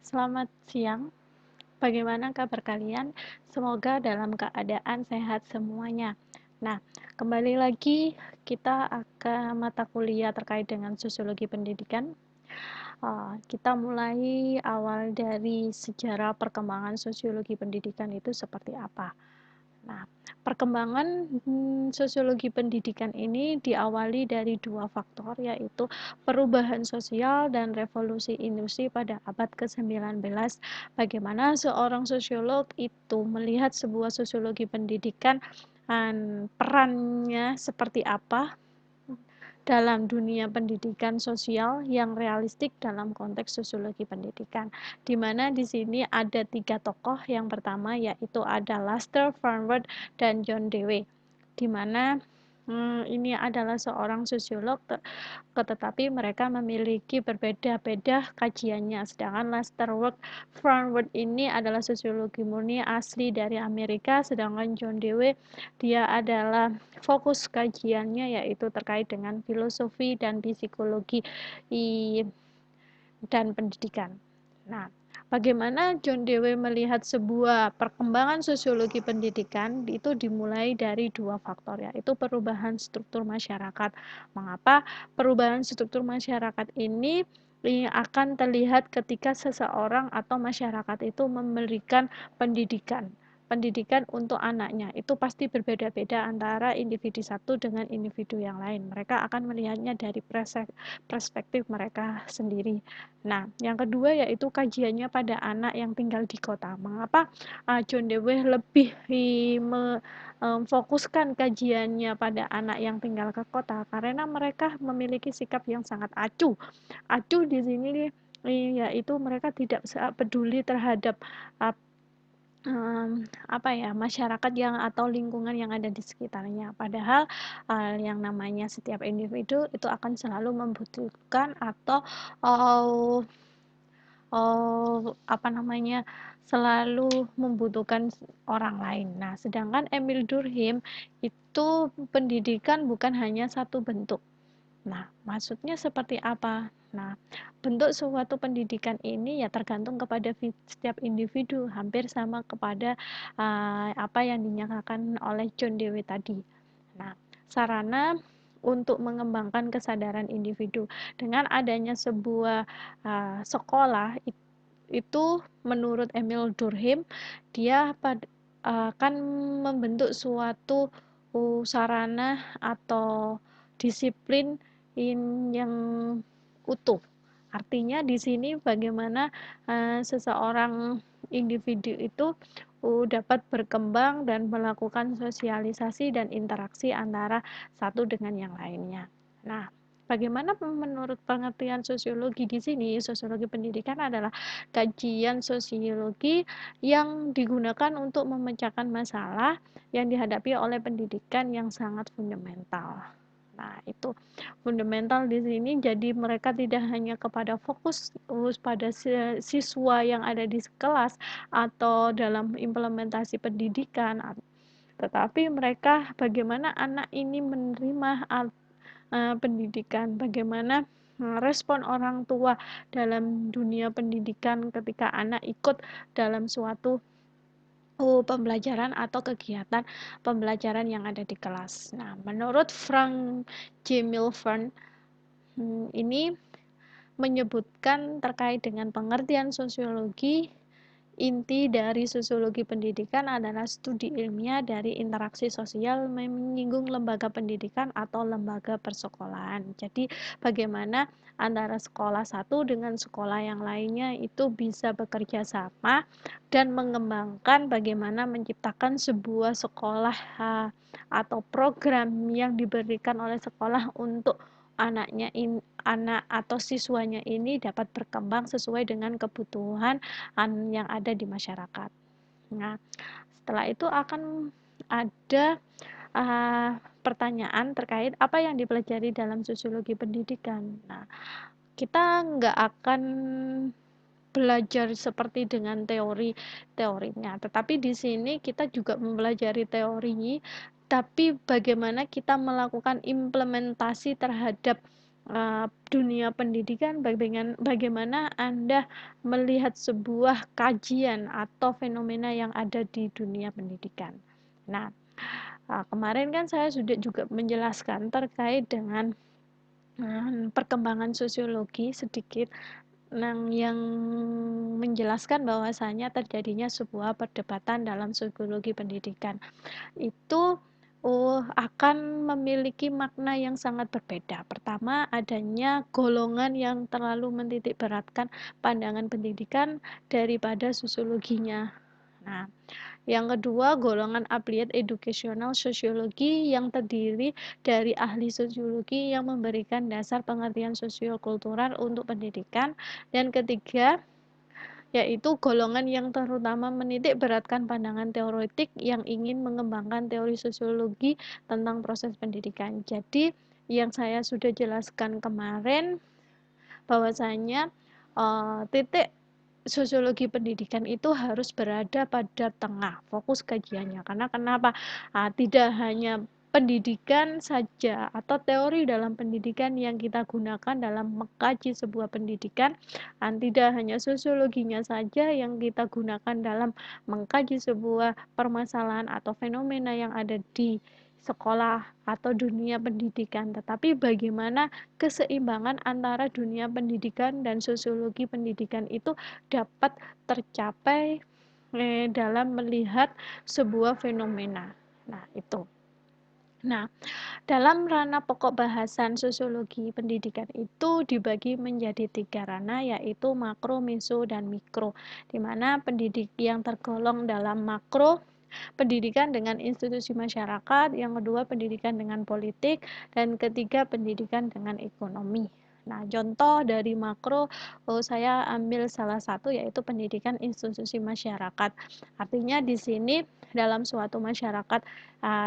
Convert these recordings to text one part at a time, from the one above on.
Selamat siang, bagaimana kabar kalian? Semoga dalam keadaan sehat semuanya. Nah, kembali lagi kita akan mata kuliah terkait dengan sosiologi pendidikan. Kita mulai awal dari sejarah perkembangan sosiologi pendidikan itu seperti apa. Nah, perkembangan sosiologi pendidikan ini diawali dari dua faktor, yaitu perubahan sosial dan revolusi industri pada abad ke-19. Bagaimana seorang sosiolog itu melihat sebuah sosiologi pendidikan, perannya seperti apa dalam dunia pendidikan sosial yang realistik dalam konteks sosiologi pendidikan, di mana di sini ada tiga tokoh. Yang pertama yaitu ada Lester Farnworth dan John Dewey, di mana ini adalah seorang sosiolog, tetapi mereka memiliki berbeda-beda kajiannya. Sedangkan Lester Farnworth ini adalah sosiologi murni asli dari Amerika, sedangkan John Dewey dia adalah fokus kajiannya yaitu terkait dengan filosofi dan psikologi dan pendidikan. Nah, bagaimana John Dewey melihat sebuah perkembangan sosiologi pendidikan itu dimulai dari dua faktor, yaitu perubahan struktur masyarakat. Mengapa perubahan struktur masyarakat ini akan terlihat ketika seseorang atau masyarakat itu memberikan pendidikan untuk anaknya. Itu pasti berbeda-beda antara individu satu dengan individu yang lain. Mereka akan melihatnya dari perspektif mereka sendiri. Nah, yang kedua yaitu kajiannya pada anak yang tinggal di kota. Mengapa John Dewey lebih memfokuskan kajiannya pada anak yang tinggal ke kota? Karena mereka memiliki sikap yang sangat acuh. Acuh di sini yaitu mereka tidak peduli terhadap masyarakat yang atau lingkungan yang ada di sekitarnya. Padahal yang namanya setiap individu itu akan selalu membutuhkan atau uh, selalu membutuhkan orang lain. Nah, sedangkan Emil Durkheim itu pendidikan bukan hanya satu bentuk. Nah, maksudnya seperti apa? Nah, bentuk suatu pendidikan ini ya tergantung kepada setiap individu, hampir sama kepada apa yang dinyatakan oleh John Dewey tadi. Nah, sarana untuk mengembangkan kesadaran individu dengan adanya sebuah sekolah itu menurut Emil Durkheim dia akan membentuk suatu sarana atau disiplin yang utuh. Artinya di sini bagaimana seseorang individu itu dapat berkembang dan melakukan sosialisasi dan interaksi antara satu dengan yang lainnya. Nah, bagaimana menurut pengertian sosiologi di sini? Sosiologi pendidikan adalah kajian sosiologi yang digunakan untuk memecahkan masalah yang dihadapi oleh pendidikan yang sangat fundamental. Nah, itu fundamental di sini, jadi mereka tidak hanya kepada fokus pada siswa yang ada di kelas atau dalam implementasi pendidikan, tetapi mereka bagaimana anak ini menerima pendidikan, bagaimana respon orang tua dalam dunia pendidikan ketika anak ikut dalam suatu pembelajaran atau kegiatan pembelajaran yang ada di kelas. Nah, menurut Frank J. Milford, ini menyebutkan terkait dengan pengertian sosiologi. Inti dari sosiologi pendidikan adalah studi ilmiah dari interaksi sosial menyinggung lembaga pendidikan atau lembaga persekolahan. Jadi bagaimana antara sekolah satu dengan sekolah yang lainnya itu bisa bekerja sama dan mengembangkan bagaimana menciptakan sebuah sekolah atau program yang diberikan oleh sekolah untuk anak atau siswanya ini dapat berkembang sesuai dengan kebutuhan yang ada di masyarakat. Nah, setelah itu akan ada pertanyaan terkait apa yang dipelajari dalam sosiologi pendidikan. Nah, kita nggak akan belajar seperti dengan teorinya, tetapi di sini kita juga mempelajari teori, tapi bagaimana kita melakukan implementasi terhadap dunia pendidikan, bagaimana Anda melihat sebuah kajian atau fenomena yang ada di dunia pendidikan. Nah, kemarin kan saya sudah juga menjelaskan terkait dengan perkembangan sosiologi sedikit yang menjelaskan bahwasanya terjadinya sebuah perdebatan dalam sosiologi pendidikan itu akan memiliki makna yang sangat berbeda. Pertama, adanya golongan yang terlalu menitik beratkan pandangan pendidikan daripada sosiologinya. Nah, yang kedua, golongan applied educational sociology yang terdiri dari ahli sosiologi yang memberikan dasar pengertian sosiokultural untuk pendidikan. Dan ketiga, yaitu golongan yang terutama menitik beratkan pandangan teoretik yang ingin mengembangkan teori sosiologi tentang proses pendidikan. Jadi, yang saya sudah jelaskan kemarin bahwasanya titik sosiologi pendidikan itu harus berada pada tengah fokus kajiannya. Karena kenapa? Tidak hanya pendidikan saja atau teori dalam pendidikan yang kita gunakan dalam mengkaji sebuah pendidikan, tidak hanya sosiologinya saja yang kita gunakan dalam mengkaji sebuah permasalahan atau fenomena yang ada di sekolah atau dunia pendidikan, tetapi bagaimana keseimbangan antara dunia pendidikan dan sosiologi pendidikan itu dapat tercapai dalam melihat sebuah fenomena. Nah, itu. Nah, dalam ranah pokok bahasan sosiologi pendidikan itu dibagi menjadi 3 ranah, yaitu makro, meso, dan mikro, di mana pendidik yang tergolong dalam makro pendidikan dengan institusi masyarakat, yang kedua pendidikan dengan politik, dan ketiga pendidikan dengan ekonomi. Nah, contoh dari makro saya ambil salah satu yaitu pendidikan institusi masyarakat. Artinya di sini dalam suatu masyarakat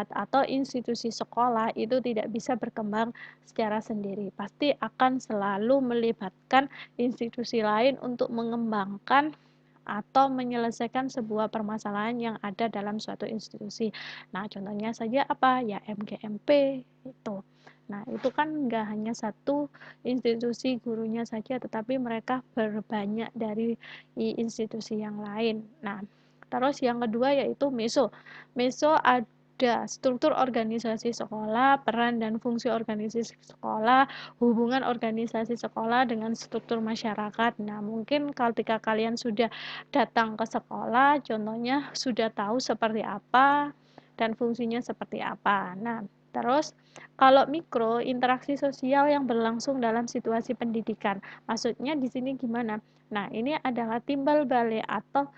atau institusi sekolah itu tidak bisa berkembang secara sendiri. Pasti akan selalu melibatkan institusi lain untuk mengembangkan atau menyelesaikan sebuah permasalahan yang ada dalam suatu institusi. Nah, contohnya saja apa? Ya MGMP itu. Nah, itu kan nggak hanya satu institusi gurunya saja, tetapi mereka berbanyak dari institusi yang lain. Nah, terus yang kedua yaitu meso. Meso ada struktur organisasi sekolah, peran dan fungsi organisasi sekolah, hubungan organisasi sekolah dengan struktur masyarakat. Nah, mungkin ketika kalian sudah datang ke sekolah, contohnya sudah tahu seperti apa dan fungsinya seperti apa. Nah, terus kalau mikro, interaksi sosial yang berlangsung dalam situasi pendidikan. Maksudnya di sini gimana? Nah, ini adalah timbal balik atau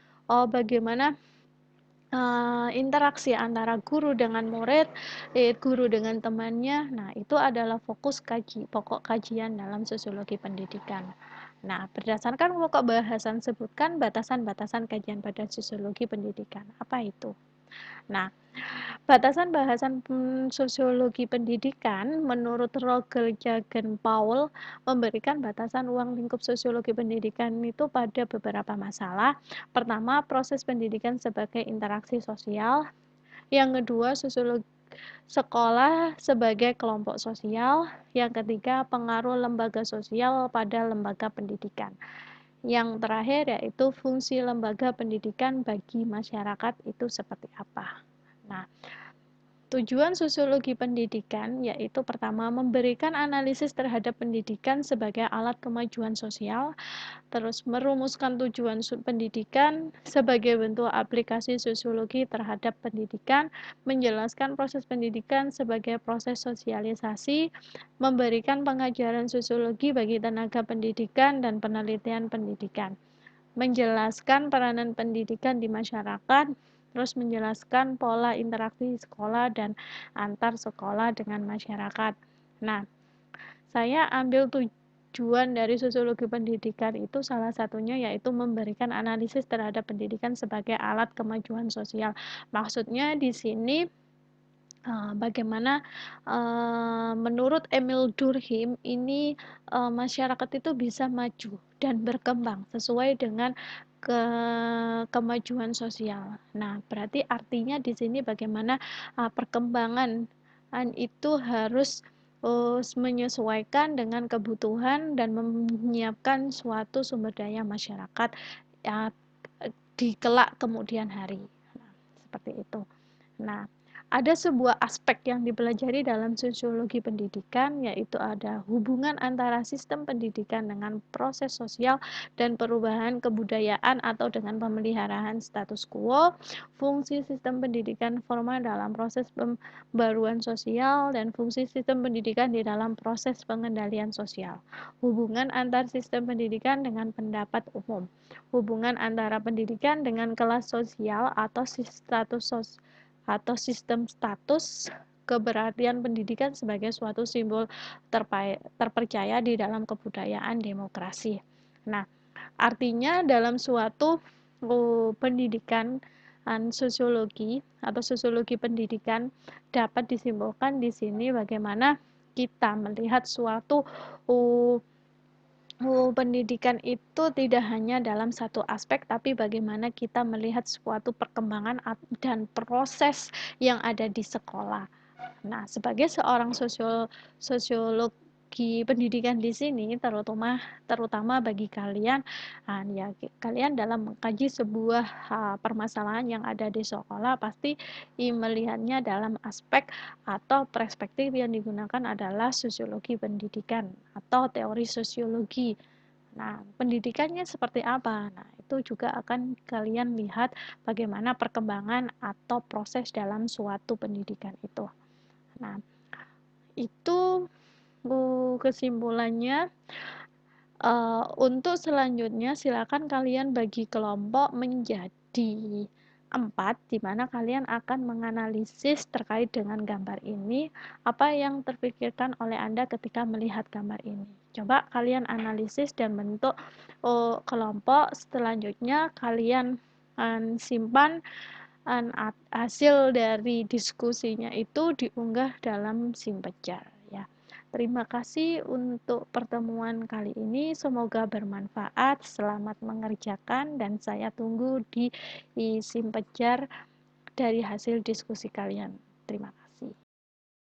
bagaimana interaksi antara guru dengan murid, guru dengan temannya. Nah, itu adalah fokus pokok kajian dalam sosiologi pendidikan. Nah, berdasarkan pokok bahasan sebutkan batasan-batasan kajian pada sosiologi pendidikan. Apa itu? Nah, batasan bahasan sosiologi pendidikan menurut Rogel Jagen Paul memberikan batasan ruang lingkup sosiologi pendidikan itu pada beberapa masalah. Pertama, proses pendidikan sebagai interaksi sosial. Yang kedua, sosiologi sekolah sebagai kelompok sosial. Yang ketiga, pengaruh lembaga sosial pada lembaga pendidikan. Yang terakhir yaitu fungsi lembaga pendidikan bagi masyarakat itu seperti apa. Nah, tujuan sosiologi pendidikan yaitu pertama memberikan analisis terhadap pendidikan sebagai alat kemajuan sosial, terus merumuskan tujuan pendidikan sebagai bentuk aplikasi sosiologi terhadap pendidikan, menjelaskan proses pendidikan sebagai proses sosialisasi, memberikan pengajaran sosiologi bagi tenaga pendidikan dan penelitian pendidikan, menjelaskan peranan pendidikan di masyarakat, terus menjelaskan pola interaksi sekolah dan antar sekolah dengan masyarakat. Nah, saya ambil tujuan dari sosiologi pendidikan itu salah satunya yaitu memberikan analisis terhadap pendidikan sebagai alat kemajuan sosial. Maksudnya di sini bagaimana menurut Emil Durkheim ini masyarakat itu bisa maju dan berkembang sesuai dengan kemajuan sosial. Nah, berarti artinya di sini bagaimana perkembangan itu harus menyesuaikan dengan kebutuhan dan menyiapkan suatu sumber daya masyarakat ya, di kelak kemudian hari. Nah, seperti itu. Nah, ada sebuah aspek yang dipelajari dalam sosiologi pendidikan, yaitu ada hubungan antara sistem pendidikan dengan proses sosial dan perubahan kebudayaan atau dengan pemeliharaan status quo, fungsi sistem pendidikan formal dalam proses pembaruan sosial, dan fungsi sistem pendidikan di dalam proses pengendalian sosial. Hubungan antar sistem pendidikan dengan pendapat umum. Hubungan antara pendidikan dengan kelas sosial atau sistem status, keberartian pendidikan sebagai suatu simbol terpercaya di dalam kebudayaan demokrasi. Nah, artinya dalam suatu pendidikan sosiologi atau sosiologi pendidikan dapat disimpulkan di sini bagaimana kita melihat suatu pendidikan itu tidak hanya dalam satu aspek, tapi bagaimana kita melihat suatu perkembangan dan proses yang ada di sekolah. Nah, sebagai seorang sosiologi pendidikan di sini, terutama bagi kalian, ya kalian dalam mengkaji sebuah permasalahan yang ada di sekolah pasti melihatnya dalam aspek atau perspektif yang digunakan adalah sosiologi pendidikan atau teori sosiologi. Nah, pendidikannya seperti apa? Nah, itu juga akan kalian lihat bagaimana perkembangan atau proses dalam suatu pendidikan itu. Nah, itu kesimpulannya. Untuk selanjutnya, silakan kalian bagi kelompok menjadi 4, di mana kalian akan menganalisis terkait dengan gambar ini, apa yang terpikirkan oleh Anda ketika melihat gambar ini. Coba kalian analisis dan bentuk kelompok. Selanjutnya, kalian simpan hasil dari diskusinya itu diunggah dalam Simpejar. Ya. Terima kasih untuk pertemuan kali ini. Semoga bermanfaat. Selamat mengerjakan dan saya tunggu di Simpejar dari hasil diskusi kalian. Terima kasih.